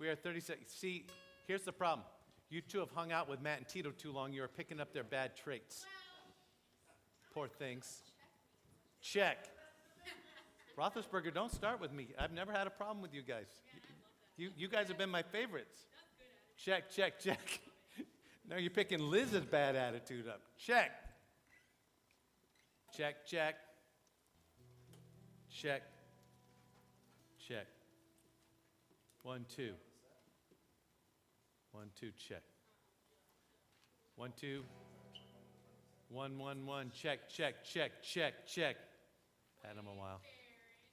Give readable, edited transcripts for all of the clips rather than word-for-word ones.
We are 30 seconds. See, here's the problem. You two have hung out with Matt and Tito too long. You're picking up their bad traits. Poor things. Check. Roethlisberger, don't start with me. I've never had a problem with you guys. You guys have been my favorites. Check, check, check. No, you're picking Liz's bad attitude up. Check. Check, check. Check. Check. 1, 2. 1, 2, check. 1, 2. 1, 1, 1. Check, check, check, check, check. Had him a while.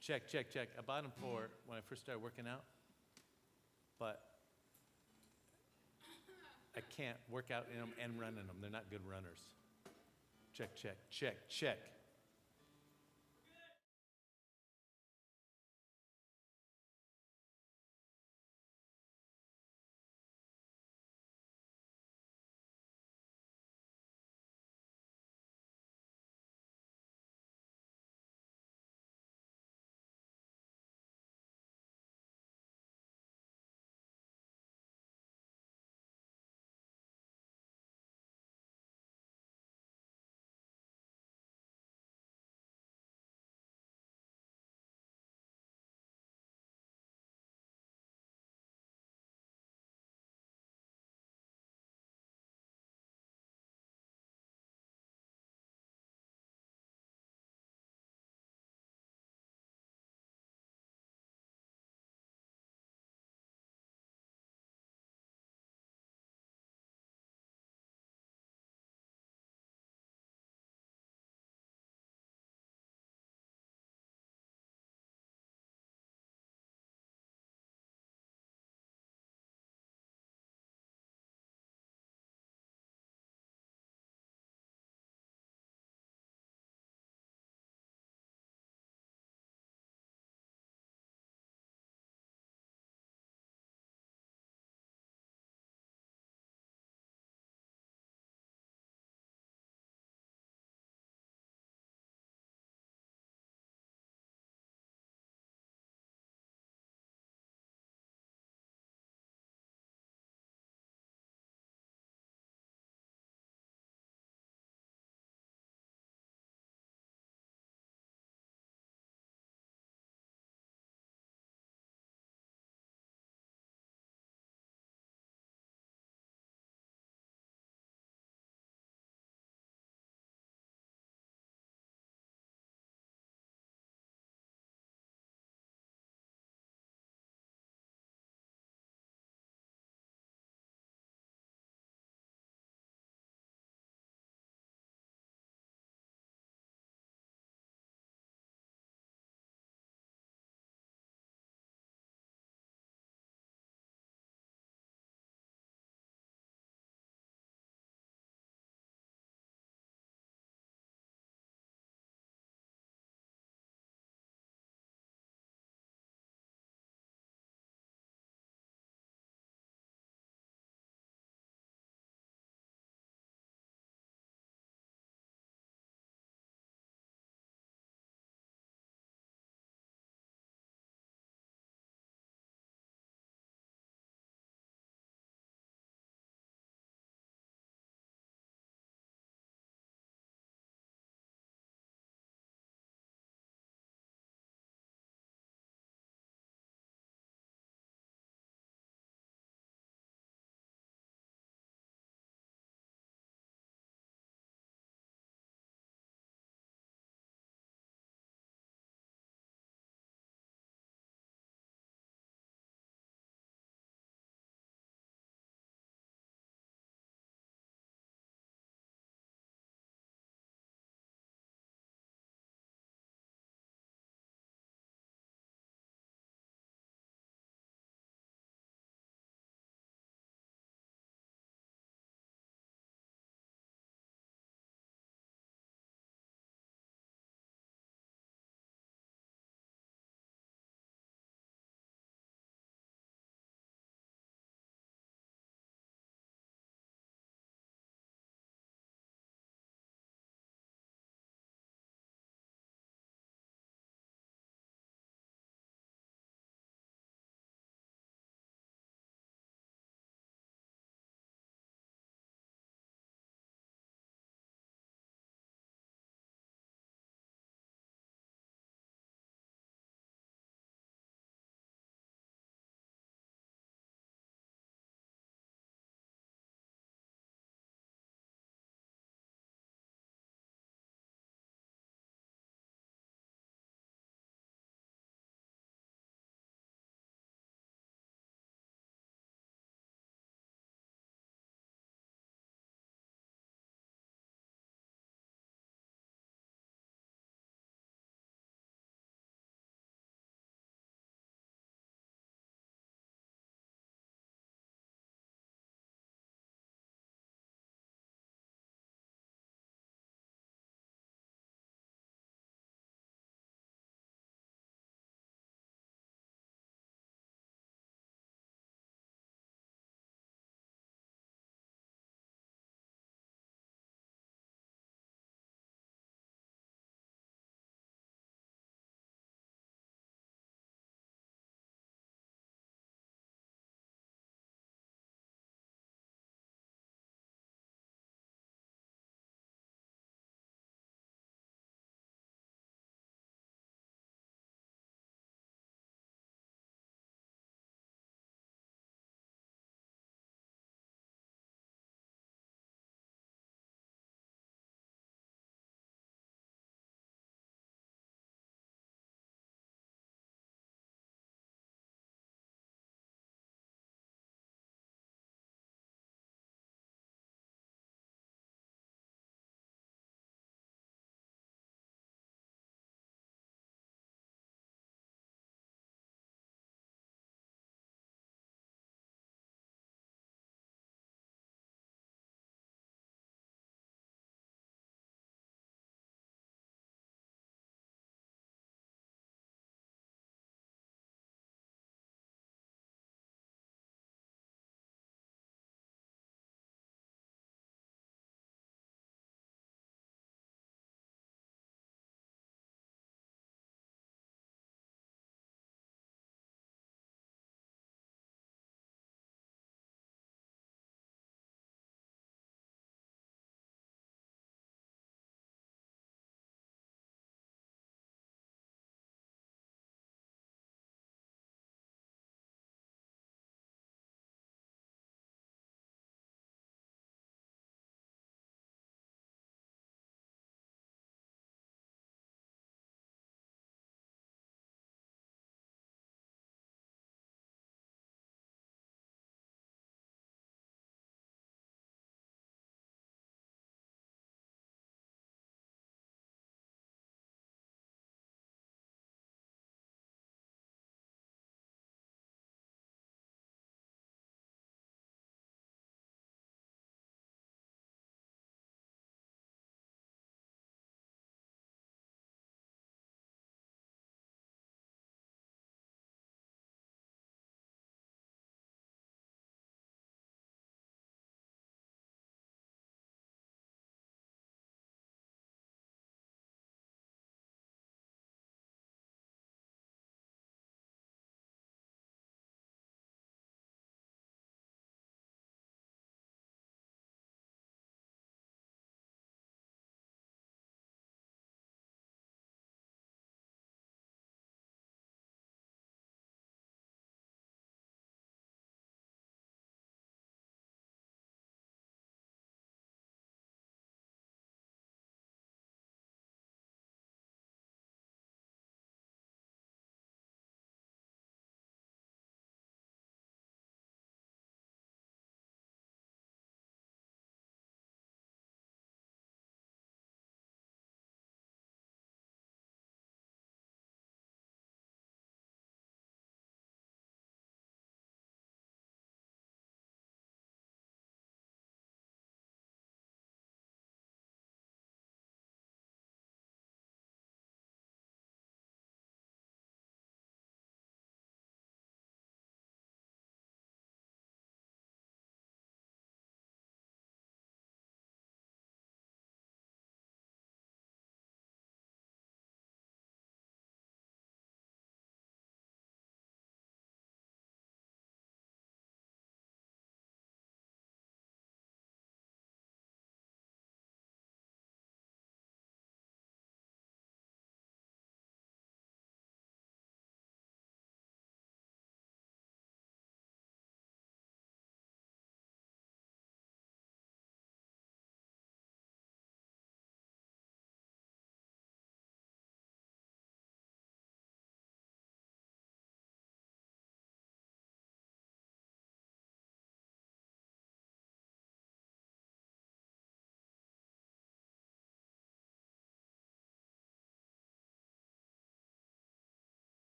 Check, check, check. I bought him for when I first started working out, but I can't work out in them and run in them. They're not good runners. Check, check, check, check.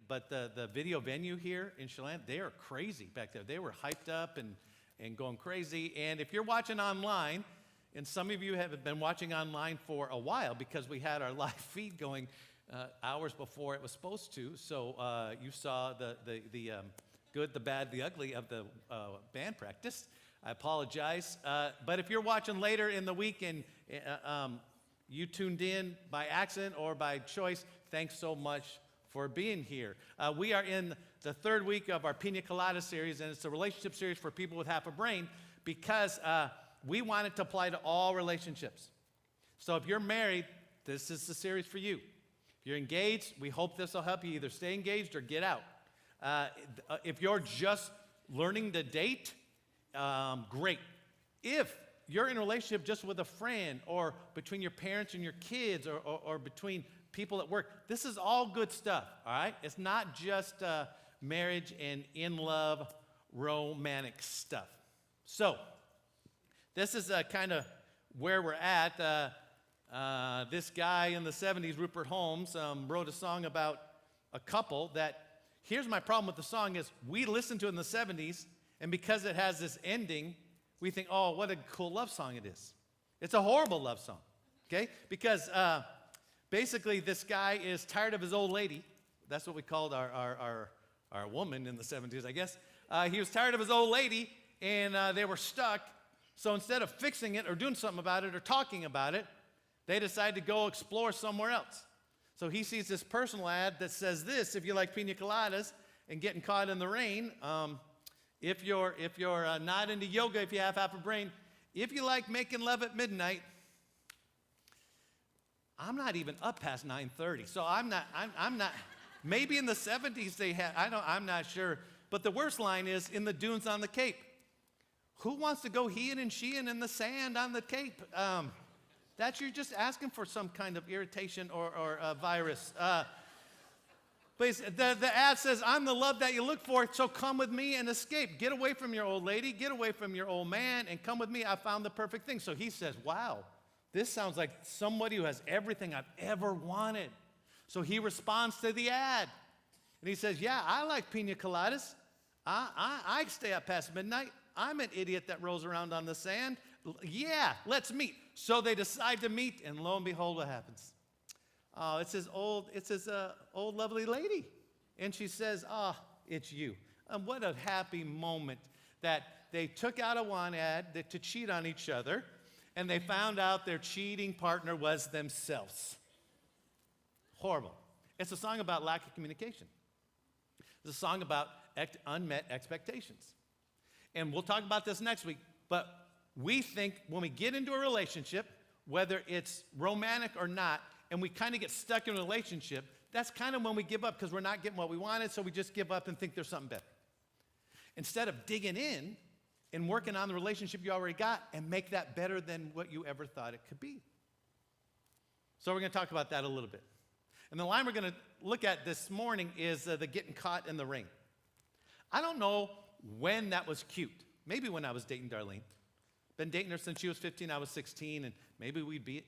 but the video venue here in Chelan, they are crazy back there. They were hyped up and going crazy. And if you're watching online, and some of you have been watching online for a while because we had our live feed going hours before it was supposed to. So you saw the good, the bad, the ugly of the band practice. I apologize. But if you're watching later in the week and you tuned in by accident or by choice, thanks so much for being here. We are in the third week of our Pina Colada series, and it's a relationship series for people with half a brain because we want it to apply to all relationships. So if you're married, this is the series for you. If you're engaged, we hope this will help you either stay engaged or get out. If you're just learning to date, great. If you're in a relationship just with a friend or between your parents and your kids or between people at work, this is all good stuff, all right? It's not just marriage and in-love romantic stuff. So this is kind of where we're at. This guy in the 70s, Rupert Holmes, wrote a song about a couple that, here's my problem with the song is we listened to it in the 70s, and because it has this ending, we think, oh, what a cool love song it is. It's a horrible love song, okay? Because basically this guy is tired of his old lady. That's what we called our woman in the 70s, I guess. He was tired of his old lady, and they were stuck. So instead of fixing it or doing something about it or talking about it, they decided to go explore somewhere else. So he sees this personal ad that says this: if you like pina coladas and getting caught in the rain, if you're not into yoga, if you have half a brain, if you like making love at midnight, I'm not even up past 9:30, so I'm not. Maybe in the 70s they had. I'm not sure. But the worst line is in the dunes on the Cape. Who wants to go heeing and sheeing in the sand on the Cape? That you're just asking for some kind of irritation or a virus. Please, the ad says, I'm the love that you look for, so come with me and escape. Get away from your old lady, get away from your old man, and come with me. I found the perfect thing. So he says, wow, this sounds like somebody who has everything I've ever wanted. So he responds to the ad. And he says, yeah, I like pina coladas. I stay up past midnight. I'm an idiot that rolls around on the sand. Yeah, let's meet. So they decide to meet, and lo and behold, what happens? Oh, it's his old lovely lady. And she says, it's you. And what a happy moment that they took out a want ad to cheat on each other, and they found out their cheating partner was themselves. Horrible. It's a song about lack of communication. It's a song about unmet expectations. And we'll talk about this next week, but we think when we get into a relationship, whether it's romantic or not, and we kind of get stuck in a relationship, that's kind of when we give up because we're not getting what we wanted, so we just give up and think there's something better. Instead of digging in and working on the relationship you already got and make that better than what you ever thought it could be. So we're going to talk about that a little bit. And the line we're going to look at this morning is the getting caught in the rain. I don't know when that was cute. Maybe when I was dating Darlene. Been dating her since she was 15, I was 16, and maybe we'd be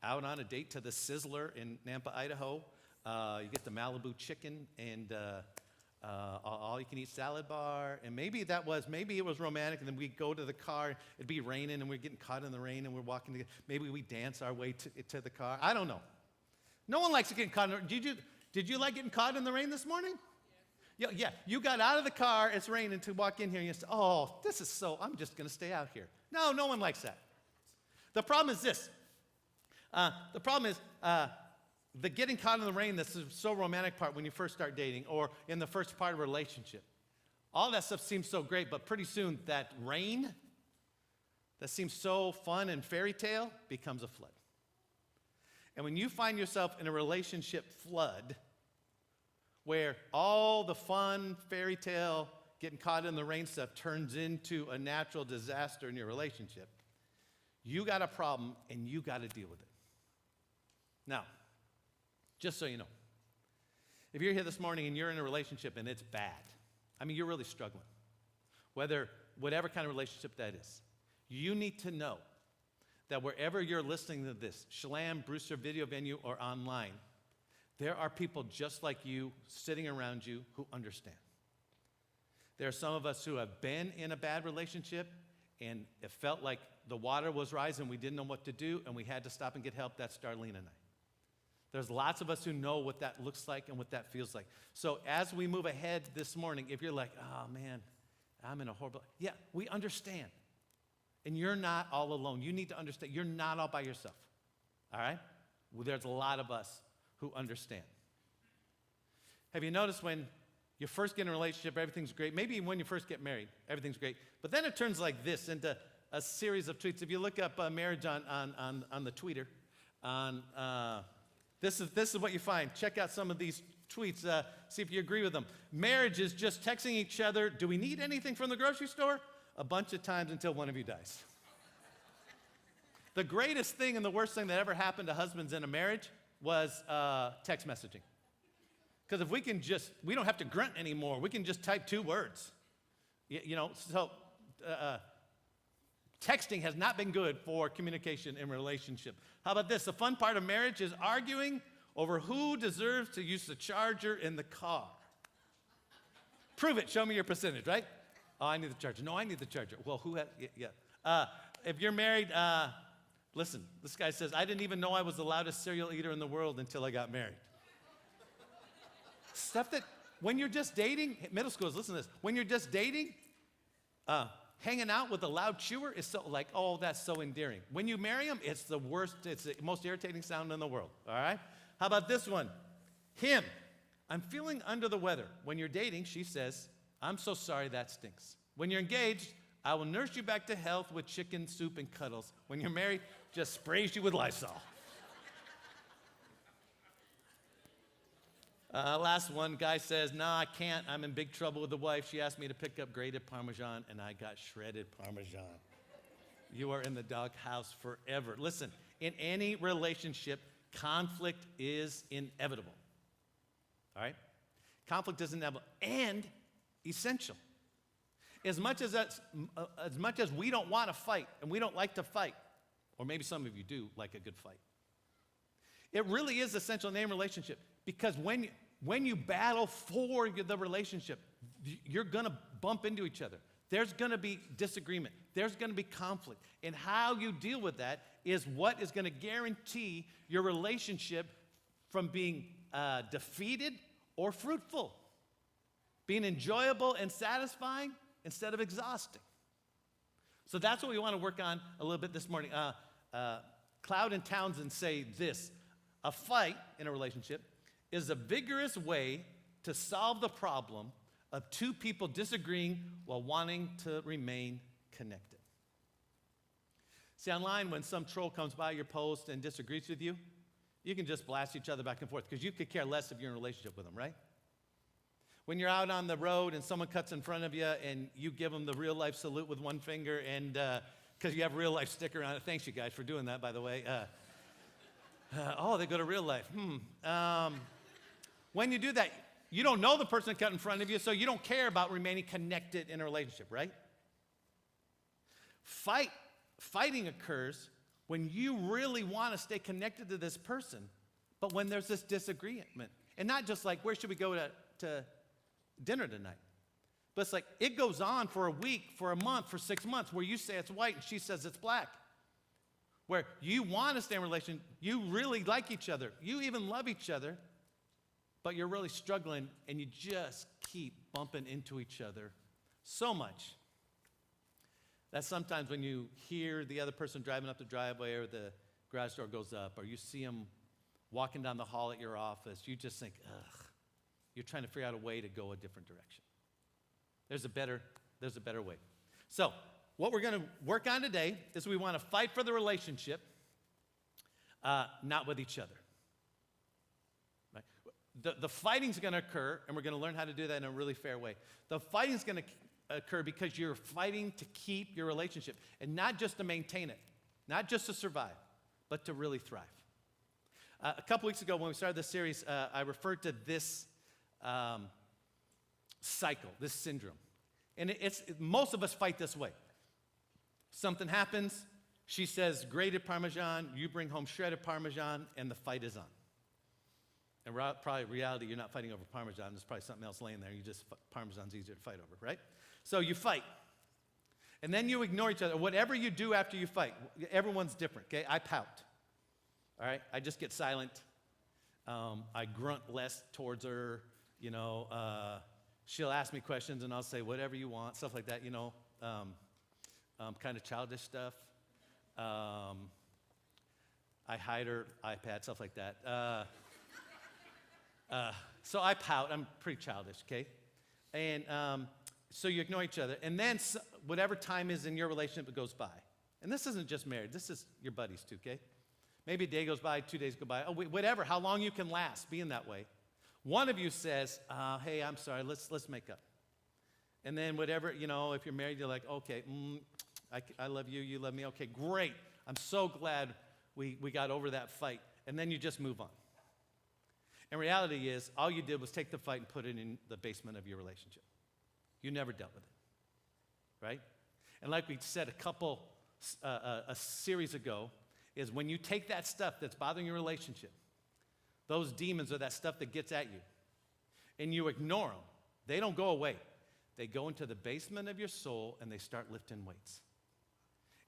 out on a date to the Sizzler in Nampa, Idaho. You get the Malibu chicken and all-you-can-eat salad bar. And maybe it was romantic, and then we'd go to the car, it'd be raining, and we're getting caught in the rain, and we're walking together. Maybe we dance our way to the car. I don't know. No one likes getting caught in the rain. Did you like getting caught in the rain this morning? Yeah, you got out of the car, it's raining, to walk in here, and you say, oh, this is I'm just going to stay out here. No one likes that. The problem is this. The getting caught in the rain, that's the so romantic part when you first start dating or in the first part of a relationship. All that stuff seems so great, but pretty soon that rain that seems so fun and fairy tale becomes a flood. And when you find yourself in a relationship flood where all the fun, fairy tale, getting caught in the rain stuff turns into a natural disaster in your relationship, you got a problem and you got to deal with it. Now, just so you know, if you're here this morning and you're in a relationship and it's bad, you're really struggling, whatever kind of relationship that is, you need to know that wherever you're listening to this, Chelan, Brewster Video Venue, or online, There are people just like you sitting around you who understand. There are some of us who have been in a bad relationship and it felt like the water was rising, we didn't know what to do, and we had to stop and get help. That's Darlene and I. There's lots of us who know what that looks like and what that feels like. So as we move ahead this morning, if you're like, oh man, I'm in a horrible, yeah, we understand. And you're not all alone. You need to understand, you're not all by yourself, all right? Well, there's a lot of us who understand. Have you noticed when you first get in a relationship, everything's great? Maybe when you first get married, everything's great. But then it turns like this into a series of tweets. If you look up marriage on the tweeter, this is what you find. Check out some of these tweets. See if you agree with them. Marriage is just texting each other, do we need anything from the grocery store? A bunch of times until one of you dies. The greatest thing and the worst thing that ever happened to husbands in a marriage was text messaging. Because if we don't have to grunt anymore. We can just type 2 words. So texting has not been good for communication in relationship. How about this? The fun part of marriage is arguing over who deserves to use the charger in the car. Prove it. Show me your percentage, right? Oh, I need the charger. No, I need the charger. Well, who has, yeah. If you're married, listen, this guy says, I didn't even know I was the loudest cereal eater in the world until I got married. Stuff that, when you're just dating, middle schoolers, listen to this. When you're just dating, hanging out with a loud chewer is so like, oh, that's so endearing. When you marry them, it's the worst, it's the most irritating sound in the world, all right? How about this one? Him, I'm feeling under the weather. When you're dating, she says, I'm so sorry, that stinks. When you're engaged, I will nurse you back to health with chicken soup and cuddles. When you're married, just sprays you with Lysol. Last one, guy says, no, I can't. I'm in big trouble with the wife. She asked me to pick up grated Parmesan, and I got shredded Parmesan. You are in the doghouse forever. Listen, in any relationship, conflict is inevitable. All right? Conflict is inevitable and essential. As much as we don't want to fight, and we don't like to fight, or maybe some of you do like a good fight, it really is essential in any relationship. Because when you battle for the relationship, you're going to bump into each other. There's going to be disagreement. There's going to be conflict. And how you deal with that is what is going to guarantee your relationship from being defeated or fruitful, being enjoyable and satisfying instead of exhausting. So that's what we want to work on a little bit this morning. Cloud and Townsend say this: a fight in a relationship is a vigorous way to solve the problem of two people disagreeing while wanting to remain connected. See, online, when some troll comes by your post and disagrees with you, you can just blast each other back and forth because you could care less if you're in a relationship with them, right? When you're out on the road and someone cuts in front of you and you give them the RealLife salute with one finger and because you have RealLife sticker on it. Thanks, you guys, for doing that, by the way. Oh, they go to RealLife. When you do that, you don't know the person cut in front of you, so you don't care about remaining connected in a relationship, right? Fighting occurs when you really want to stay connected to this person, but when there's this disagreement. And not just like, where should we go to dinner tonight? But it's like, it goes on for a week, for a month, for 6 months, where you say it's white and she says it's black. Where you want to stay in a relationship, you really like each other, you even love each other, but you're really struggling and you just keep bumping into each other so much that sometimes when you hear the other person driving up the driveway or the garage door goes up or you see them walking down the hall at your office, you just think, ugh, you're trying to figure out a way to go a different direction. There's a better way. So what we're going to work on today is we want to fight for the relationship, not with each other. Right? The fighting's going to occur, and we're going to learn how to do that in a really fair way. The fighting's going to occur because you're fighting to keep your relationship, and not just to maintain it, not just to survive, but to really thrive. A couple weeks ago when we started this series, I referred to this cycle, this syndrome. And most of us fight this way. Something happens, she says grated Parmesan, you bring home shredded Parmesan, and the fight is on. And probably reality, you're not fighting over Parmesan. There's probably something else laying there. Parmesan's easier to fight over, right? So you fight. And then you ignore each other. Whatever you do after you fight, everyone's different, okay? I pout, all right? I just get silent. I grunt less towards her, you know. She'll ask me questions, and I'll say whatever you want, stuff like that, you know. Kind of childish stuff. I hide her iPad, stuff like that. So I pout. I'm pretty childish, okay? And so you ignore each other. And then whatever time is in your relationship, it goes by. And this isn't just married. This is your buddies too, okay? Maybe a day goes by, 2 days go by. Oh, whatever, how long you can last being that way. One of you says, hey, I'm sorry, let's make up. And then whatever, you know, if you're married, you're like, okay, I love you, you love me. Okay, great. I'm so glad we got over that fight. And then you just move on. And reality is, all you did was take the fight and put it in the basement of your relationship. You never dealt with it, right? And like we said a series ago, is when you take that stuff that's bothering your relationship, those demons are that stuff that gets at you, and you ignore them. They don't go away. They go into the basement of your soul, and they start lifting weights.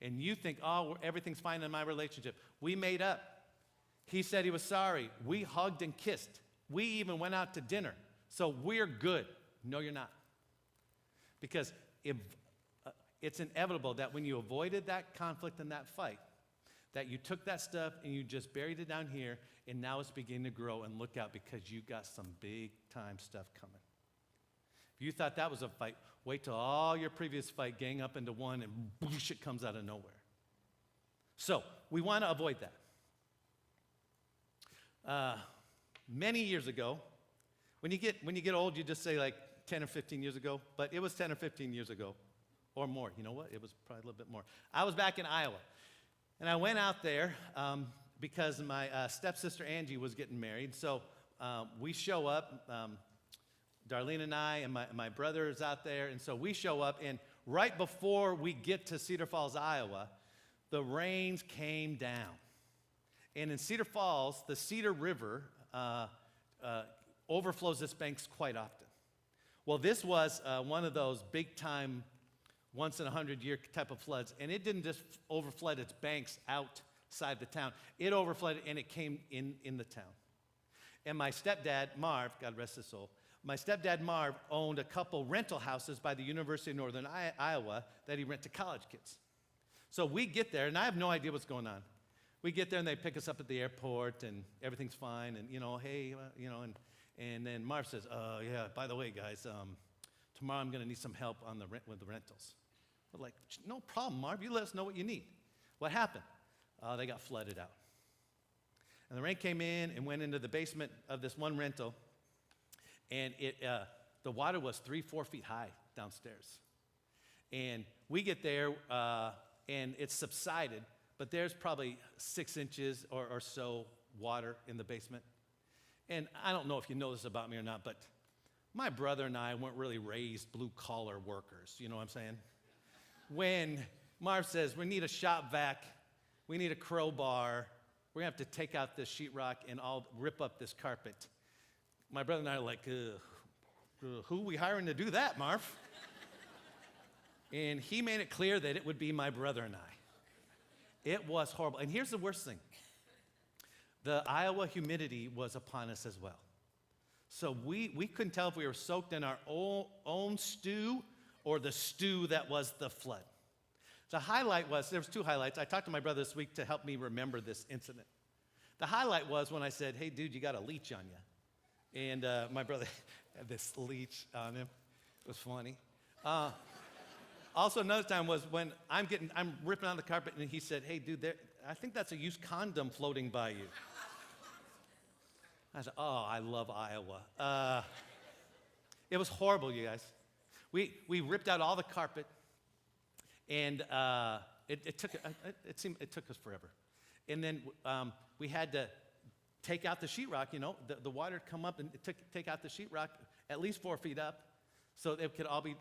And you think, oh, everything's fine in my relationship. We made up. He said he was sorry. We hugged and kissed. We even went out to dinner. So we're good. No, you're not. Because it's inevitable that when you avoided that conflict and that fight, that you took that stuff and you just buried it down here, and now it's beginning to grow, and look out because you got some big-time stuff coming. If you thought that was a fight, wait till all your previous fight gang up into one, and boosh, it comes out of nowhere. So we want to avoid that. Many years ago, when you get old, you just say like 10 or 15 years ago, but it was 10 or 15 years ago or more. You know what? It was probably a little bit more. I was back in Iowa, and I went out there because my stepsister Angie was getting married. So we show up, Darlene and I, and my brother is out there, and so we show up, and right before we get to Cedar Falls, Iowa, the rains came down. And in Cedar Falls, the Cedar River overflows its banks quite often. Well, this was one of those big-time, once-in-a-100-year type of floods, and it didn't just overflood its banks outside the town. It overflooded, and it came in the town. And my stepdad, Marv, God rest his soul, my stepdad, Marv, owned a couple rental houses by the University of Northern Iowa that he rented to college kids. So we get there, and I have no idea what's going on. We get there, and they pick us up at the airport, and everything's fine, and, you know, hey, you know, and then Marv says, yeah, by the way, guys, tomorrow I'm going to need some help on with the rentals. We're like, no problem, Marv. You let us know what you need. What happened? They got flooded out. And the rain came in and went into the basement of this one rental, and the water was 3-4 feet high downstairs. And we get there, and it's subsided, but there's probably 6 inches or so water in the basement. And I don't know if you know this about me or not, but my brother and I weren't really raised blue-collar workers, you know what I'm saying? When Marv says, we need a shop vac, we need a crowbar, we're going to have to take out this sheetrock and I'll rip up this carpet. My brother and I are like, who are we hiring to do that, Marv? And he made it clear that it would be my brother and I. It was horrible. And here's the worst thing. The Iowa humidity was upon us as well. So we couldn't tell if we were soaked in our own stew or the stew that was the flood. The highlight was, there was 2 highlights. I talked to my brother this week to help me remember this incident. The highlight was when I said, hey, dude, you got a leech on you. And my brother had this leech on him. It was funny. Also, another time was when I'm ripping out the carpet, and he said, hey, dude, I think that's a used condom floating by you. I said, oh, I love Iowa. It was horrible, you guys. We ripped out all the carpet, and it took us forever. And then we had to take out the sheetrock, you know. The water had come up, and take out the sheetrock at least 4 feet up. So it could all be,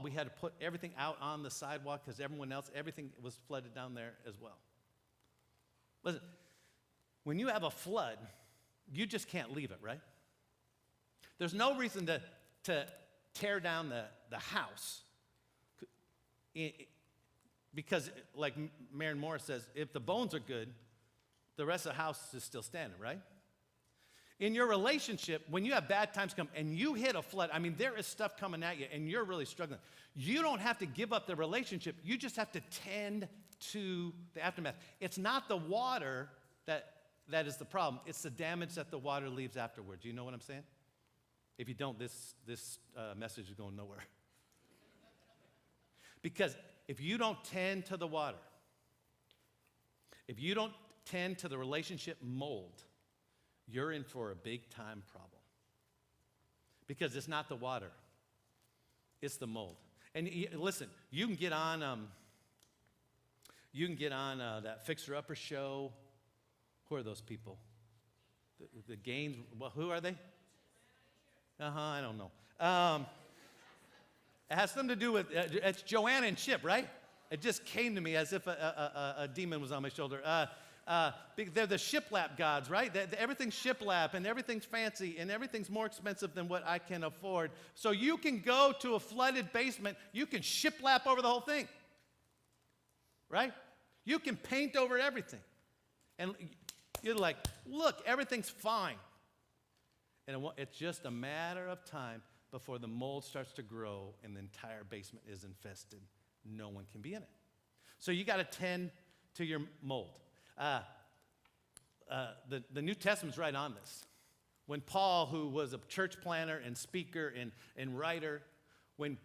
we had to put everything out on the sidewalk because everything was flooded down there as well. Listen, when you have a flood, you just can't leave it, right? There's no reason to tear down the house. Because, like Maren Morris says, if the bones are good, the rest of the house is still standing, right? In your relationship, when you have bad times come and you hit a flood, I mean, there is stuff coming at you and you're really struggling. You don't have to give up the relationship. You just have to tend to the aftermath. It's not the water that is the problem. It's the damage that the water leaves afterwards. You know what I'm saying? If you don't, this message is going nowhere. Because if you don't tend to the water, if you don't tend to the relationship mold, you're in for a big time problem. Because it's not the water, it's the mold. And listen, you can get on that Fixer Upper show. Who are those people? The Gaines. Well, who are they? I don't know. It has something to do with, it's Joanna and Chip, right? It just came to me as if a demon was on my shoulder. They're the shiplap gods, right? Everything's shiplap and everything's fancy and everything's more expensive than what I can afford. So you can go to a flooded basement, you can shiplap over the whole thing, right? You can paint over everything. And you're like, look, everything's fine. And it's just a matter of time before the mold starts to grow and the entire basement is infested. No one can be in it. So you got to tend to your mold. The New Testament's right on this. When Paul, who was a church planner and speaker and writer, when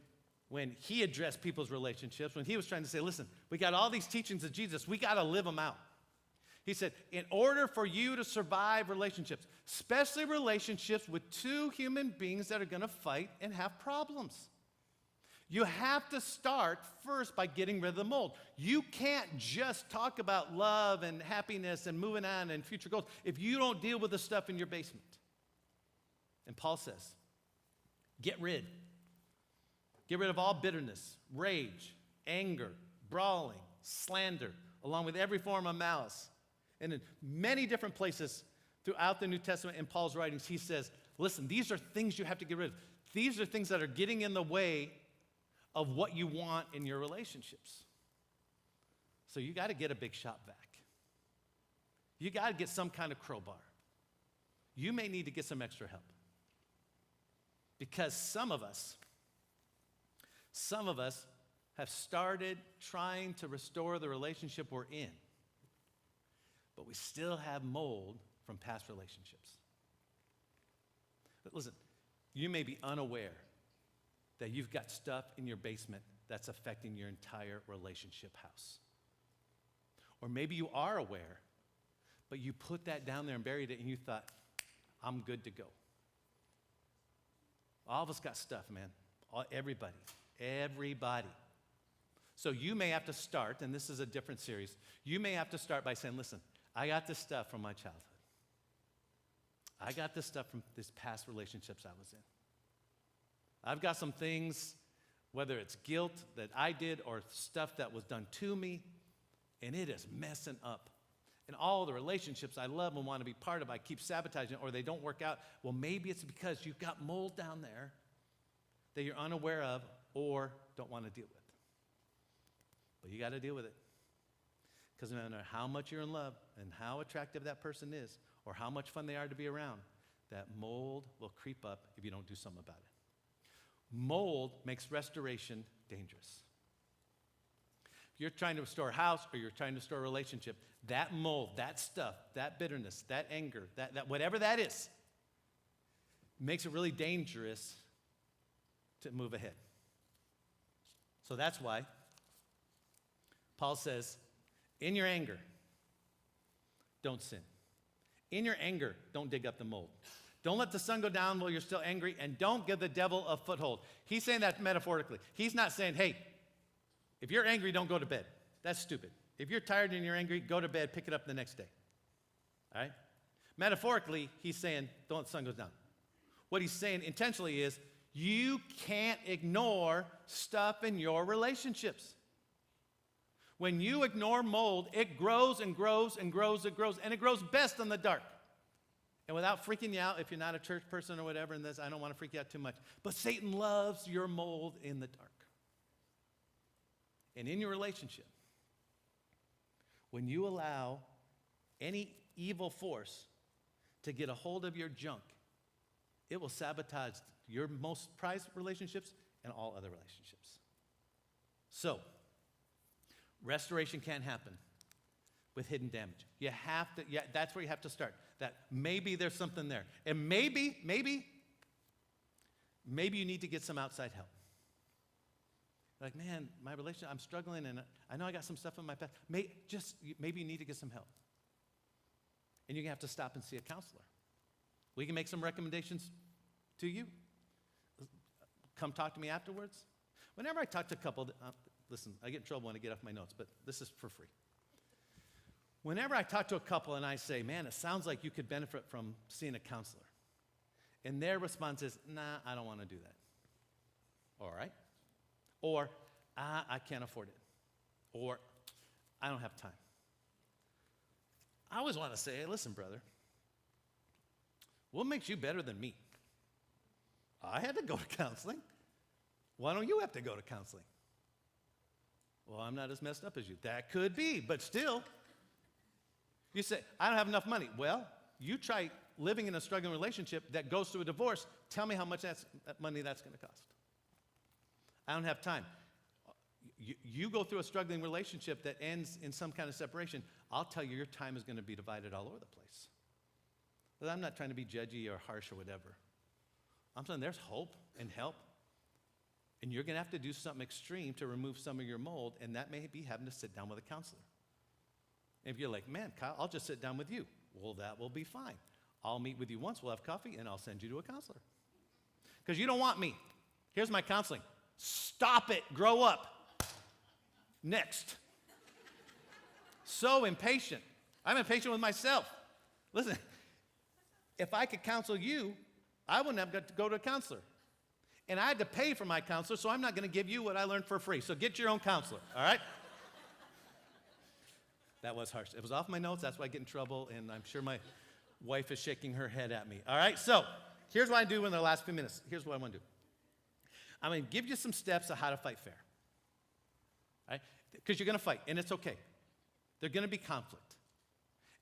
he addressed people's relationships, when he was trying to say, listen, we got all these teachings of Jesus, we got to live them out. He said, in order for you to survive relationships, especially relationships with two human beings that are going to fight and have problems, you have to start first by getting rid of the mold. You can't just talk about love and happiness and moving on and future goals if you don't deal with the stuff in your basement. And Paul says, get rid of all bitterness, rage, anger, brawling, slander, along with every form of malice. And in many different places throughout the New Testament in Paul's writings, he says, listen, these are things you have to get rid of. These are things that are getting in the way of what you want in your relationships. So you got to get a big shop vac. You got to get some kind of crowbar. You may need to get some extra help. Because some of us have started trying to restore the relationship we're in, but we still have mold from past relationships. But listen, you may be unaware that you've got stuff in your basement that's affecting your entire relationship house. Or maybe you are aware, but you put that down there and buried it and you thought, I'm good to go. All of us got stuff, man. Everybody. So you may have to start, and this is a different series, you may have to start by saying, listen, I got this stuff from my childhood. I got this stuff from these past relationships I was in. I've got some things, whether it's guilt that I did or stuff that was done to me, and it is messing up. And all the relationships I love and want to be part of, I keep sabotaging or they don't work out. Well, maybe it's because you've got mold down there that you're unaware of or don't want to deal with. But you got to deal with it. Because no matter how much you're in love and how attractive that person is or how much fun they are to be around, that mold will creep up if you don't do something about it. Mold makes restoration dangerous. If you're trying to restore a house or you're trying to restore a relationship, that mold, that stuff, that bitterness, that anger, that whatever that is, makes it really dangerous to move ahead. So that's why Paul says, in your anger, don't sin. In your anger, don't dig up the mold. Don't let the sun go down while you're still angry, and don't give the devil a foothold. He's saying that metaphorically. He's not saying, hey, if you're angry, don't go to bed. That's stupid. If you're tired and you're angry, go to bed, pick it up the next day. All right? Metaphorically, he's saying, don't let the sun go down. What he's saying intentionally is, you can't ignore stuff in your relationships. When you ignore mold, it grows and grows and grows and grows, and it grows best in the dark. And without freaking you out, if you're not a church person or whatever, and this, I don't want to freak you out too much, but Satan loves your mold in the dark. And in your relationship, when you allow any evil force to get a hold of your junk, it will sabotage your most prized relationships and all other relationships. So, restoration can't happen with hidden damage. You have to, that's where you have to start. That maybe there's something there. And maybe you need to get some outside help. Like, man, my relationship, I'm struggling, and I know I got some stuff in my past. Maybe you need to get some help. And you're going to have to stop and see a counselor. We can make some recommendations to you. Come talk to me afterwards. Whenever I talk to a couple, listen, I get in trouble when I get off my notes, but this is for free. Whenever I talk to a couple and I say, man, it sounds like you could benefit from seeing a counselor, and their response is, nah, I don't want to do that. All right. Or, I can't afford it. Or, I don't have time. I always want to say, hey, listen, brother, what makes you better than me? I had to go to counseling. Why don't you have to go to counseling? Well, I'm not as messed up as you. That could be, but still. You say, I don't have enough money. Well, you try living in a struggling relationship that goes through a divorce. Tell me how much that money that's going to cost. I don't have time. You go through a struggling relationship that ends in some kind of separation. I'll tell you, your time is going to be divided all over the place. But I'm not trying to be judgy or harsh or whatever. I'm saying there's hope and help. And you're going to have to do something extreme to remove some of your mold, and that may be having to sit down with a counselor. If you're like, man, Kyle, I'll just sit down with you. Well, that will be fine. I'll meet with you once, we'll have coffee, and I'll send you to a counselor. Because you don't want me. Here's my counseling. Stop it, grow up. Next. So impatient. I'm impatient with myself. Listen, if I could counsel you, I wouldn't have got to go to a counselor. And I had to pay for my counselor, so I'm not going to give you what I learned for free. So get your own counselor, all right? That was harsh. It was off my notes. That's why I get in trouble, and I'm sure my wife is shaking her head at me. All right, so here's what I do in the last few minutes. Here's what I want to do. I'm going to give you some steps of how to fight fair. All right? Because you're going to fight, and it's okay. There's going to be conflict.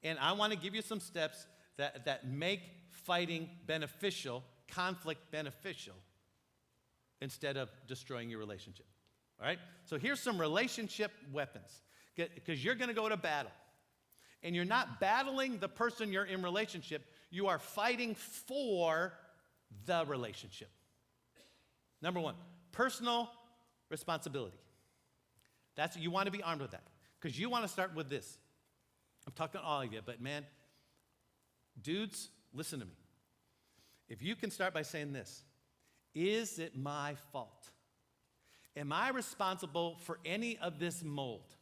And I want to give you some steps that make fighting beneficial, conflict beneficial, instead of destroying your relationship. All right? So here's some relationship weapons. Because you're going to go to battle. And you're not battling the person you're in relationship. You are fighting for the relationship. Number one, personal responsibility. You want to be armed with that. Because you want to start with this. I'm talking to all of you, but man, dudes, listen to me. If you can start by saying this, is it my fault? Am I responsible for any of this mold?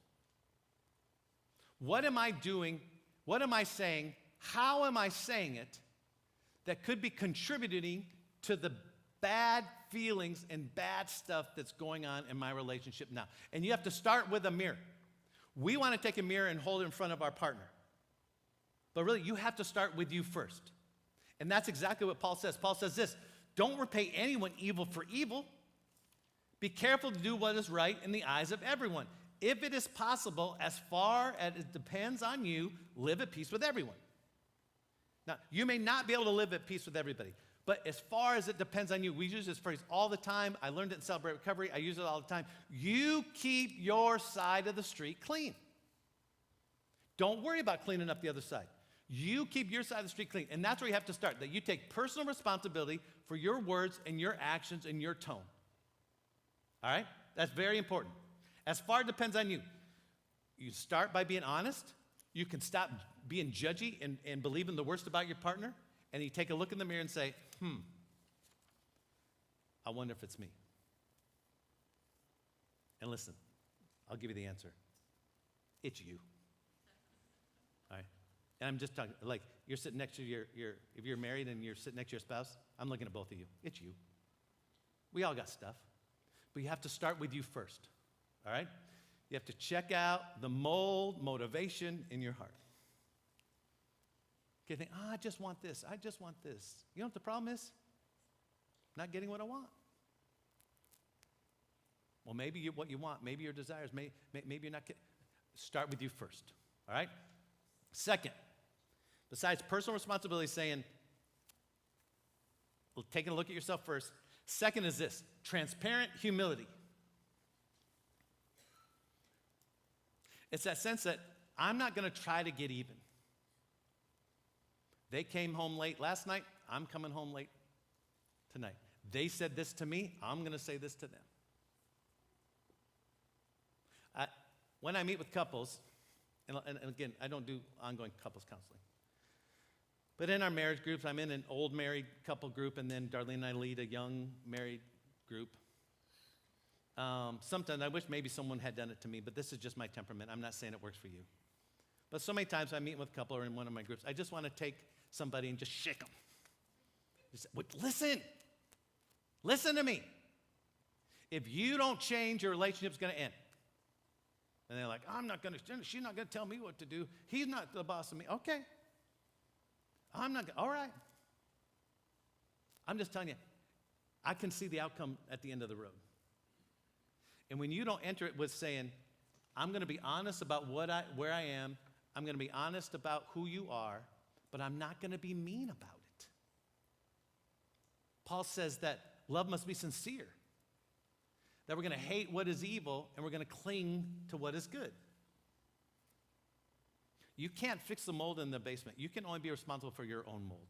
What am I doing? What am I saying? How am I saying it that could be contributing to the bad feelings and bad stuff that's going on in my relationship now? And you have to start with a mirror. We want to take a mirror and hold it in front of our partner. But really, you have to start with you first. And that's exactly what Paul says. Paul says this, don't repay anyone evil for evil. Be careful to do what is right in the eyes of everyone. If it is possible, as far as it depends on you, live at peace with everyone. Now, you may not be able to live at peace with everybody, but as far as it depends on you, we use this phrase all the time. I learned it in Celebrate Recovery. I use it all the time. You keep your side of the street clean. Don't worry about cleaning up the other side. You keep your side of the street clean, and that's where you have to start, that you take personal responsibility for your words and your actions and your tone. All right? That's very important. As far as it depends on you. You start by being honest. You can stop being judgy and believing the worst about your partner. And you take a look in the mirror and say, I wonder if it's me. And listen, I'll give you the answer. It's you. All right? And I'm just talking, like, you're sitting next to if you're married and you're sitting next to your spouse, I'm looking at both of you. It's you. We all got stuff. But you have to start with you first. All right? You have to check out the motivation in your heart. Okay, think, I just want this. I just want this. You know what the problem is? Not getting what I want. Well, maybe what you want, maybe your desires, maybe you're not getting. Start with you first, all right? Second, besides personal responsibility, saying, well, taking a look at yourself first. Second is this, transparent humility. It's that sense that I'm not going to try to get even. They came home late last night, I'm coming home late tonight. They said this to me, I'm going to say this to them. When I meet with couples, and again, I don't do ongoing couples counseling, but in our marriage groups, I'm in an old married couple group, and then Darlene and I lead a young married group. Sometimes I wish maybe someone had done it to me, but this is just my temperament. I'm not saying it works for you. But so many times I meet with a couple or in one of my groups, I just want to take somebody and just shake them. Just, listen to me. If you don't change, your relationship's going to end. And they're like, she's not going to tell me what to do. He's not the boss of me. Okay. All right. I'm just telling you, I can see the outcome at the end of the road. And when you don't enter it with saying, I'm going to be honest about where I am, I'm going to be honest about who you are, but I'm not going to be mean about it. Paul says that love must be sincere. That we're going to hate what is evil and we're going to cling to what is good. You can't fix the mold in the basement. You can only be responsible for your own mold.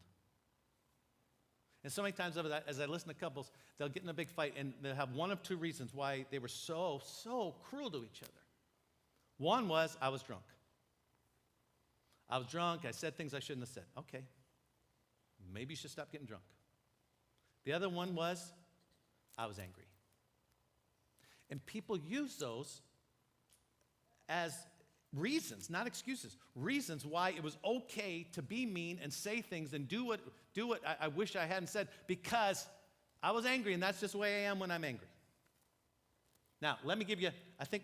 And so many times as I listen to couples, they'll get in a big fight and they'll have one of two reasons why they were so cruel to each other. One was, I was drunk. I said things I shouldn't have said. Okay, maybe you should stop getting drunk. The other one was, I was angry. And people use those as reasons, not excuses, reasons why it was okay to be mean and say things and do what I wish I hadn't said because I was angry, and that's just the way I am when I'm angry. Now, let me give you, I think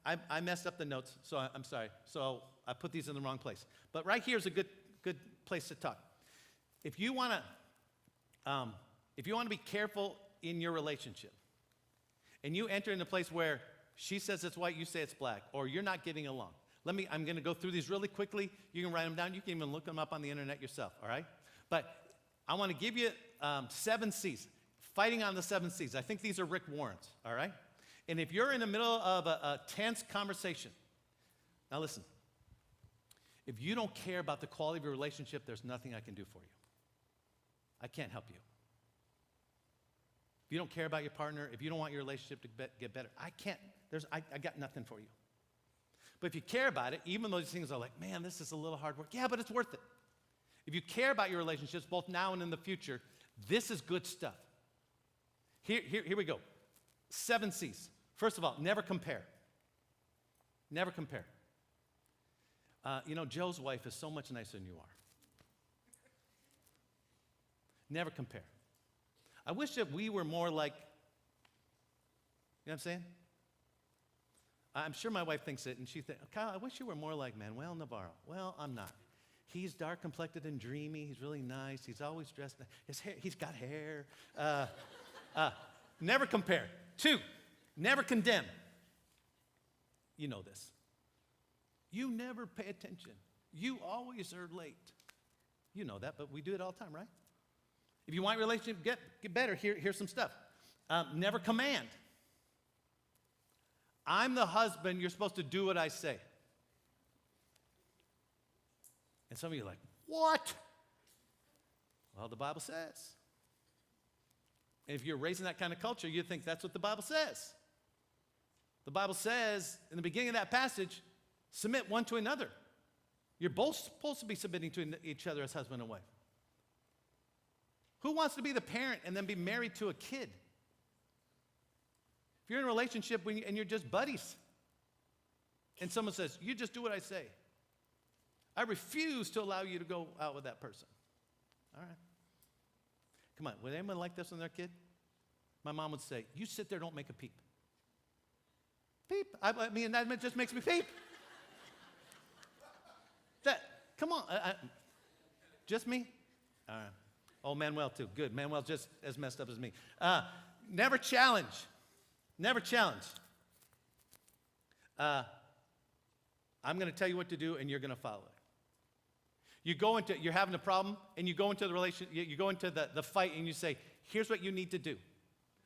I messed up the notes, so I'm sorry. So I put these in the wrong place. But right here is a good place to talk. If you want to be careful in your relationship, and you enter in a place where she says it's white, you say it's black, or you're not getting along. I'm going to go through these really quickly. You can write them down. You can even look them up on the internet yourself, all right? But I want to give you 7 C's, fighting on the 7 C's. I think these are Rick Warren's, all right? And if you're in the middle of a tense conversation, now listen, if you don't care about the quality of your relationship, there's nothing I can do for you. I can't help you. If you don't care about your partner, if you don't want your relationship to get better, I got nothing for you. But if you care about it, even though these things are like, man, this is a little hard work, yeah, but it's worth it. If you care about your relationships, both now and in the future, this is good stuff. Here we go. 7 C's. First of all, never compare. Never compare. Joe's wife is so much nicer than you are. Never compare. I wish that we were more like, you know what I'm saying? I'm sure my wife thinks it, and she thinks, Kyle, I wish you were more like Manuel Navarro. Well, I'm not. He's dark-complected and dreamy. He's really nice. He's always dressed nice. His hair, he's got hair. Never compare. 2, never condemn. You know this. You never pay attention. You always are late. You know that, but we do it all the time, right? If you want your relationship to get better, here's some stuff. Never command. I'm the husband, you're supposed to do what I say. And some of you are like, what? Well, the Bible says. And if you're raised in that kind of culture, you think that's what the Bible says. The Bible says, in the beginning of that passage, submit one to another. You're both supposed to be submitting to each other as husband and wife. Who wants to be the parent and then be married to a kid? If you're in a relationship and you're just buddies, and someone says, you just do what I say, I refuse to allow you to go out with that person. All right. Come on, would anyone like this when they're a kid? My mom would say, you sit there, don't make a peep. Peep. I mean, that just makes me peep. Come on. Just me? All right. Oh, Manuel too. Good. Manuel's just as messed up as me. Never challenge. Never challenge. I'm going to tell you what to do, and you're going to follow it. You're having a problem, and you go into the relationship, you go into the fight, and you say, here's what you need to do.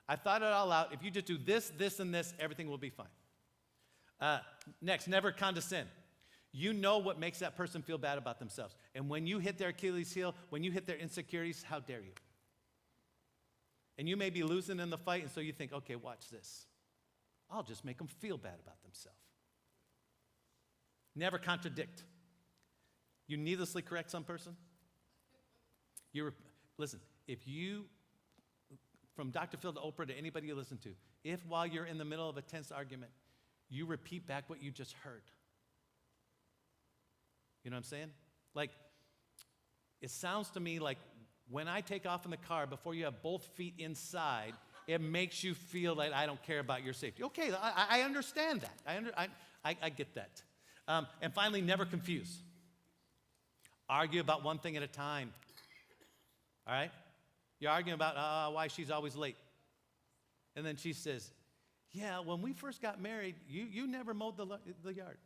I thought it all out. If you just do this, this, and this, everything will be fine. Next, never condescend. You know what makes that person feel bad about themselves. And when you hit their Achilles heel, when you hit their insecurities, how dare you? And you may be losing in the fight, and so you think, okay, watch this. I'll just make them feel bad about themselves. Never contradict. You needlessly correct some person. Listen, if you, from Dr. Phil to Oprah to anybody you listen to, if while you're in the middle of a tense argument, you repeat back what you just heard. You know what I'm saying? Like, it sounds to me like when I take off in the car before you have both feet inside, it makes you feel like I don't care about your safety. Okay, I understand that. I get that. And finally, never confuse. Argue about one thing at a time. All right? You're arguing about why she's always late. And then she says, yeah, when we first got married, you never mowed the yard.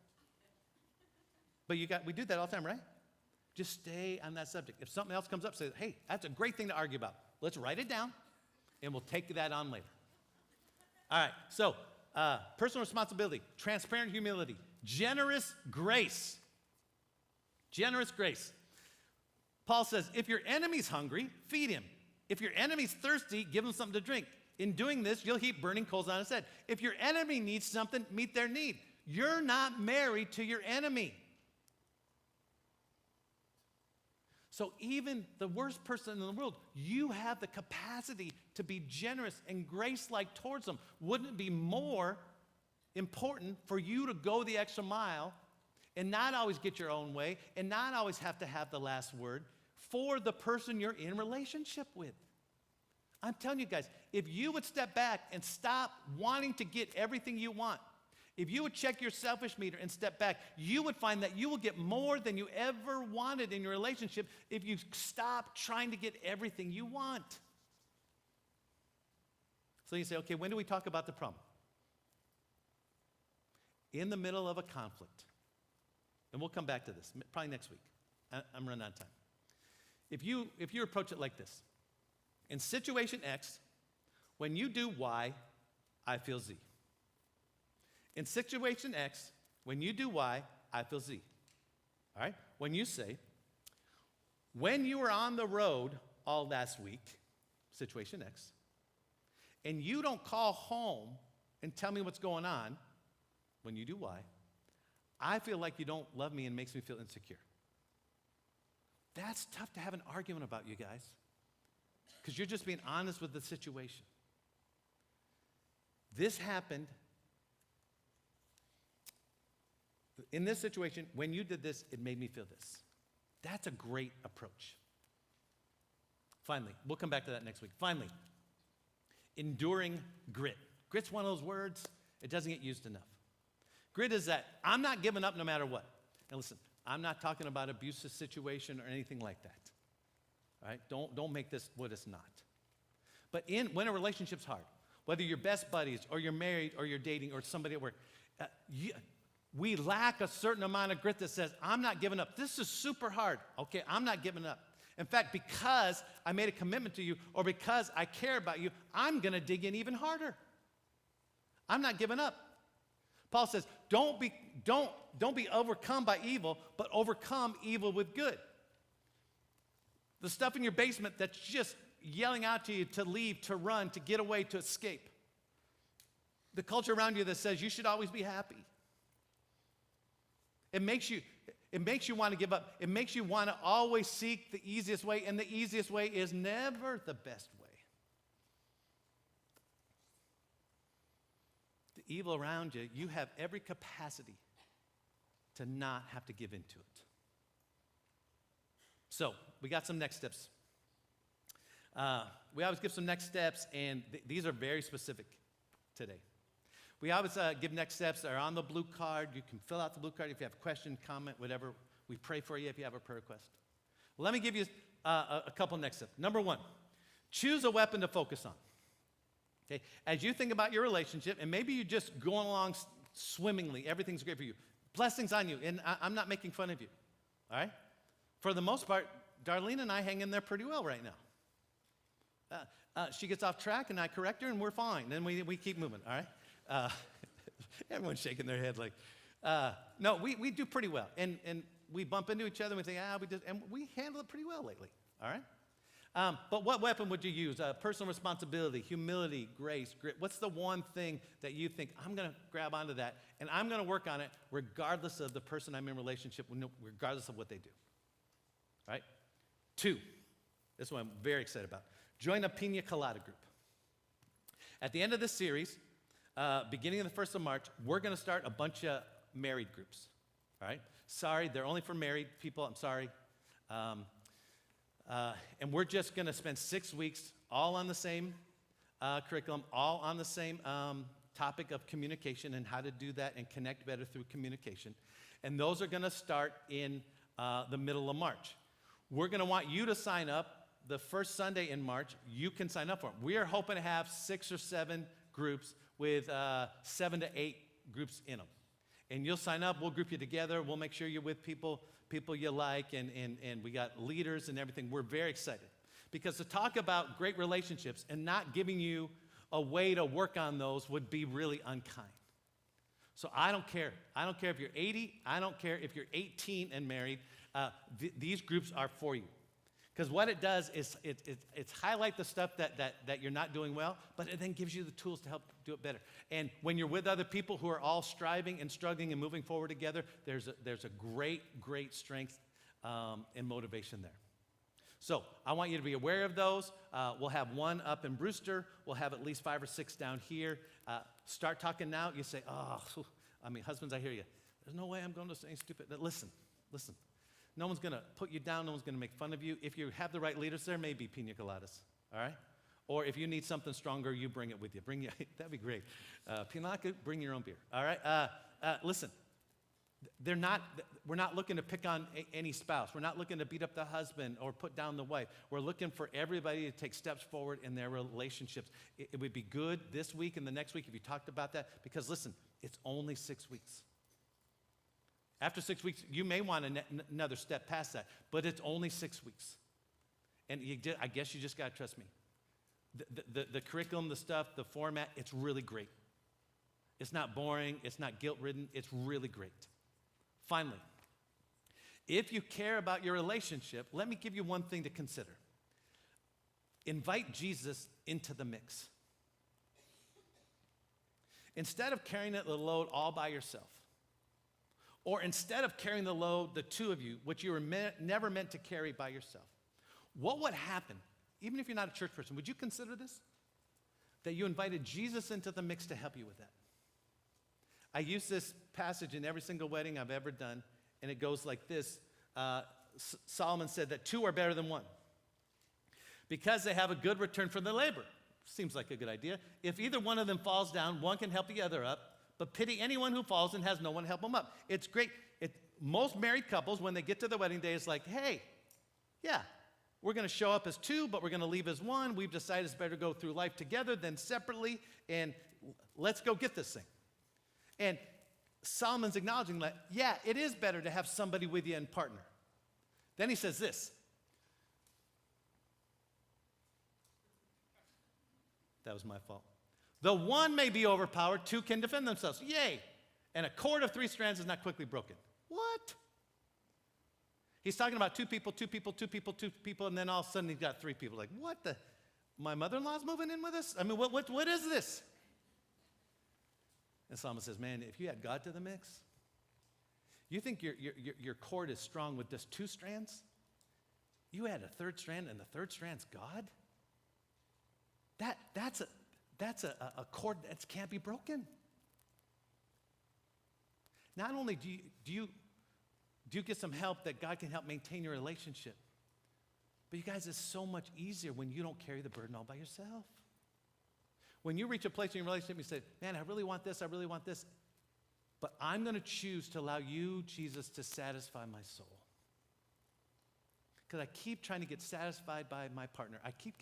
But we do that all the time, right? Just stay on that subject. If something else comes up, say, hey, that's a great thing to argue about. Let's write it down, and we'll take that on later. All right, so personal responsibility, transparent humility, generous grace. Generous grace. Paul says, if your enemy's hungry, feed him. If your enemy's thirsty, give him something to drink. In doing this, you'll heap burning coals on his head. If your enemy needs something, meet their need. You're not married to your enemy. So even the worst person in the world, you have the capacity to be generous and grace-like towards them. Wouldn't it be more important for you to go the extra mile and not always get your own way and not always have to have the last word for the person you're in relationship with? I'm telling you guys, if you would step back and stop wanting to get everything you want, if you would check your selfish meter and step back, you would find that you will get more than you ever wanted in your relationship if you stop trying to get everything you want. So you say, okay, when do we talk about the problem? In the middle of a conflict. And we'll come back to this, probably next week. I'm running out of time. If you approach it like this, in situation X, when you do Y, I feel Z. In situation X, when you do Y, I feel Z. All right? When you say, when you were on the road all last week, situation X, and you don't call home and tell me what's going on, when you do Y, I feel like you don't love me and makes me feel insecure. That's tough to have an argument about, you guys, because you're just being honest with the situation. This happened. In this situation, when you did this, it made me feel this. That's a great approach. Finally, we'll come back to that next week. Finally, enduring grit. Grit's one of those words, it doesn't get used enough. Grit is that I'm not giving up no matter what. And listen, I'm not talking about abusive situation or anything like that. All right? Don't make this what it's not. But when a relationship's hard, whether you're best buddies or you're married or you're dating or somebody at work, we lack a certain amount of grit that says, I'm not giving up. This is super hard. Okay, I'm not giving up. In fact, because I made a commitment to you or because I care about you, I'm going to dig in even harder. I'm not giving up. Paul says, don't be overcome by evil, but overcome evil with good. The stuff in your basement that's just yelling out to you to leave, to run, to get away, to escape. The culture around you that says you should always be happy. It makes you want to give up. It makes you want to always seek the easiest way, and the easiest way is never the best way. The evil around you, you have every capacity to not have to give into it. So, we got some next steps. We always give some next steps, and these are very specific today. We always give next steps that are on the blue card. You can fill out the blue card if you have a question, comment, whatever. We pray for you if you have a prayer request. Let me give you a couple next steps. Number one, choose a weapon to focus on. Okay? As you think about your relationship, and maybe you're just going along swimmingly, everything's great for you. Blessings on you, and I'm not making fun of you. All right? For the most part, Darlene and I hang in there pretty well right now. She gets off track, and I correct her, and we're fine. Then we keep moving, all right? Everyone's shaking their head like, no, we do pretty well. And we bump into each other, and we think, and we handle it pretty well lately, all right? But what weapon would you use? Personal responsibility, humility, grace, grit. What's the one thing that you think, I'm going to grab onto that, and I'm going to work on it regardless of the person I'm in relationship with, regardless of what they do? Right? 2, this one I'm very excited about. Join a Pina Colada group. At the end of this series, beginning of the 1st of March, we're going to start a bunch of married groups. All right? Sorry, they're only for married people. I'm sorry. And we're just going to spend 6 weeks all on the same curriculum, all on the same topic of communication and how to do that and connect better through communication. And those are going to start in the middle of March. We're going to want you to sign up the first Sunday in March. You can sign up for them. We are hoping to have 6 or 7 groups with 7 to 8 groups in them. And you'll sign up. We'll group you together. We'll make sure you're with people you like, and we got leaders and everything. We're very excited. Because to talk about great relationships and not giving you a way to work on those would be really unkind. So I don't care. I don't care if you're 80. I don't care if you're 18 and married. These groups are for you. Because what it does is it's highlight the stuff that you're not doing well, but it then gives you the tools to help do it better. And when you're with other people who are all striving and struggling and moving forward together, there's a great strength and motivation there. So I want you to be aware of those. We'll have one up in Brewster. We'll have at least 5 or 6 down here. Start talking now. You say, husbands, I hear you. There's no way I'm going to say stupid. Listen. No one's going to put you down. No one's going to make fun of you. If you have the right leaders, there may be pina coladas, all right? Or if you need something stronger, you bring it with you. That'd be great. Bring your own beer, all right? Listen, we're not looking to pick on any spouse. We're not looking to beat up the husband or put down the wife. We're looking for everybody to take steps forward in their relationships. It would be good this week and the next week if you talked about that, because listen, it's only 6 weeks. After 6 weeks, you may want another step past that, but it's only 6 weeks. And I guess you just got to trust me. The curriculum, the stuff, the format, it's really great. It's not boring. It's not guilt-ridden. It's really great. Finally, if you care about your relationship, let me give you one thing to consider. Invite Jesus into the mix. Instead of carrying the load all by yourself, or instead of carrying the load, the two of you, which you were never meant to carry by yourself, what would happen, even if you're not a church person, would you consider this? That you invited Jesus into the mix to help you with that. I use this passage in every single wedding I've ever done, and it goes like this. Solomon said that 2 are better than 1 because they have a good return for their labor. Seems like a good idea. If either one of them falls down, one can help the other up. But pity anyone who falls and has no one to help them up. It's great. Most married couples, when they get to the wedding day, is like, hey, yeah, we're going to show up as 2, but we're going to leave as 1. We've decided it's better to go through life together than separately, and let's go get this thing. And Solomon's acknowledging that, yeah, it is better to have somebody with you and partner. Then he says this. That was my fault. The one may be overpowered, 2 can defend themselves. Yay! And a cord of 3 strands is not quickly broken. What? He's talking about 2 people, and then all of a sudden he's got 3 people. Like, what the? My mother-in-law's moving in with us? I mean, what is this? And Solomon says, man, if you add God to the mix, you think your cord is strong with just 2 strands? You add a 3rd strand, and the 3rd strand's God? That's a cord that can't be broken. Not only do you get some help that God can help maintain your relationship, but you guys, it's so much easier when you don't carry the burden all by yourself. When you reach a place in your relationship, you say, man, I really want this, but I'm going to choose to allow you, Jesus, to satisfy my soul. Because I keep trying to get satisfied by my partner. I keep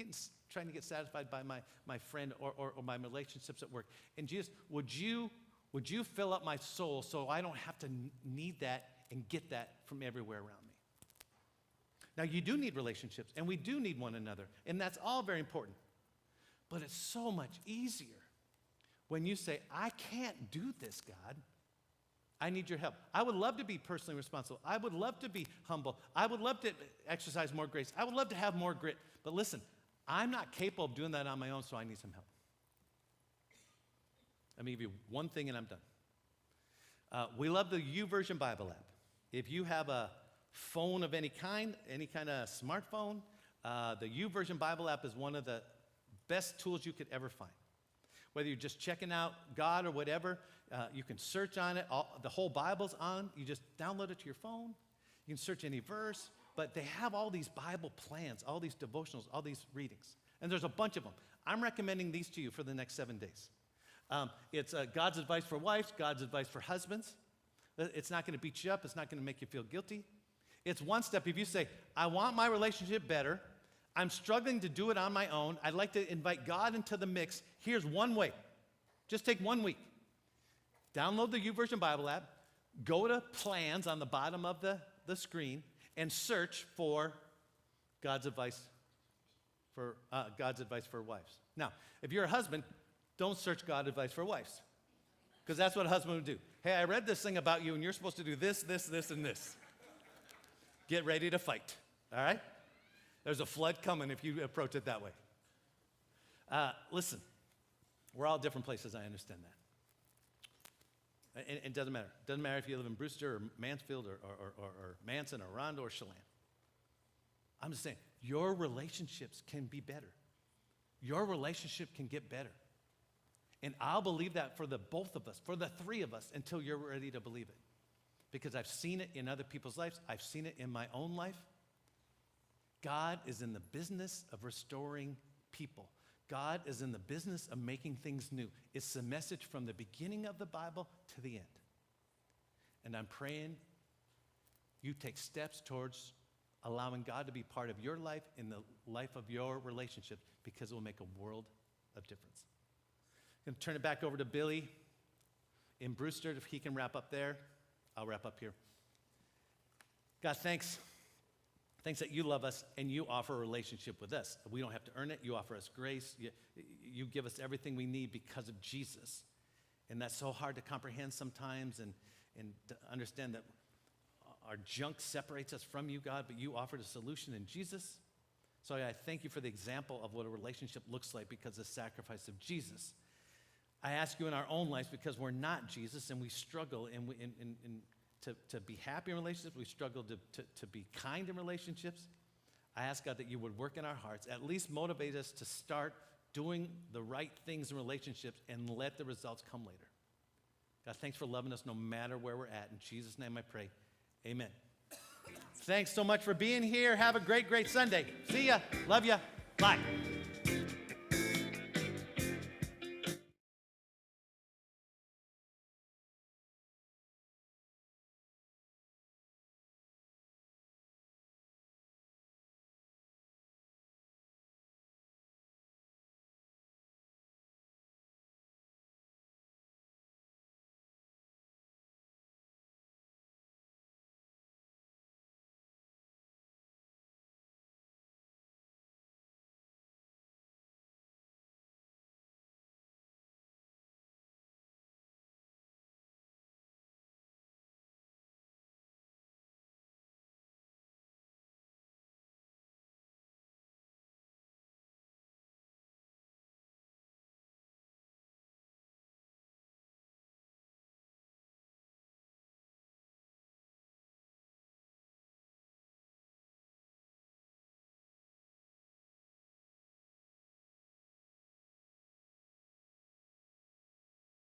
trying to get satisfied by my friend or my relationships at work. And Jesus, would you fill up my soul so I don't have to need that and get that from everywhere around me? Now, you do need relationships, and we do need one another, and that's all very important. But it's so much easier when you say, I can't do this, God. I need your help. I would love to be personally responsible. I would love to be humble. I would love to exercise more grace. I would love to have more grit. But listen, I'm not capable of doing that on my own, so I need some help. Let me give you one thing and I'm done. We love the YouVersion Bible app. If you have a phone of any kind of smartphone, the YouVersion Bible app is one of the best tools you could ever find. Whether you're just checking out God or whatever, you can search on it. The whole Bible's on. You just download it to your phone. You can search any verse. But they have all these Bible plans, all these devotionals, all these readings. And there's a bunch of them. I'm recommending these to you for the next 7 days. It's God's advice for wives, God's advice for husbands. It's not going to beat you up. It's not going to make you feel guilty. It's one step. If you say, I want my relationship better, I'm struggling to do it on my own, I'd like to invite God into the mix. Here's one way. Just take 1 week. Download the YouVersion Bible app, go to plans on the bottom of the screen, and search for God's advice for wives. Now, if you're a husband, don't search God's advice for wives, because that's what a husband would do. Hey, I read this thing about you, and you're supposed to do this, this, this, and this. Get ready to fight, all right? There's a flood coming if you approach it that way. Listen, we're all different places, I understand that. And it doesn't matter. It doesn't matter if you live in Brewster or Mansfield or Manson or Rondo or Chelan. I'm just saying, your relationships can be better. Your relationship can get better. And I'll believe that for the both of us, for the three of us, until you're ready to believe it. Because I've seen it in other people's lives. I've seen it in my own life. God is in the business of restoring people. God is in the business of making things new. It's the message from the beginning of the Bible to the end. And I'm praying you take steps towards allowing God to be part of your life and the life of your relationship, because it will make a world of difference. I'm going to turn it back over to Billy in Brewster. If he can wrap up there, I'll wrap up here. God, thanks. Thanks that you love us and you offer a relationship with us. We don't have to earn it. You offer us grace. You give us everything we need because of Jesus. And that's so hard to comprehend sometimes and to understand that our junk separates us from you, God, but you offered a solution in Jesus. So I thank you for the example of what a relationship looks like because of the sacrifice of Jesus. I ask you in our own lives, because we're not Jesus and we struggle to be happy in relationships, we struggle to be kind in relationships. I ask God that you would work in our hearts, at least motivate us to start doing the right things in relationships and let the results come later. God, thanks for loving us no matter where we're at. In Jesus' name I pray, amen. Thanks so much for being here. Have a great, great Sunday. See ya. Love ya. Bye.